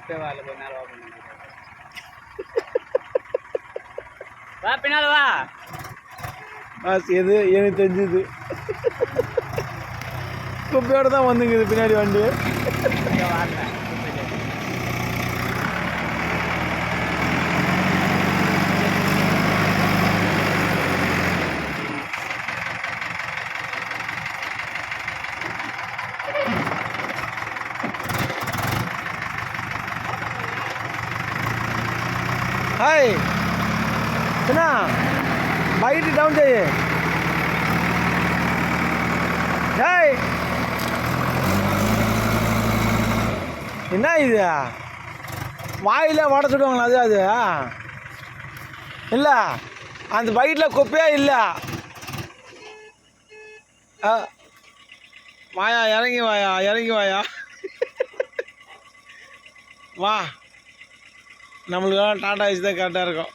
இப்போயே வரல கொஞ்ச நேரம் ஓப்பன் பண்ணி வா பின்னால் வா எது எனக்கு தெரிஞ்சுது குப்பையோடு தான் வந்துங்குது பின்னாடி வண்டி வரல हाय सुना बाइट डाउन चाहिए हाय என்ன இது வாயில் வடை சுடுவாங்களா அது இல்லை அந்த பைட்டில் குப்பையா இல்லை வாயா இறங்கி வாயா வா நம்மளுக்கெல்லாம் டாடா ஏசி தான் கரெக்டாக இருக்கும்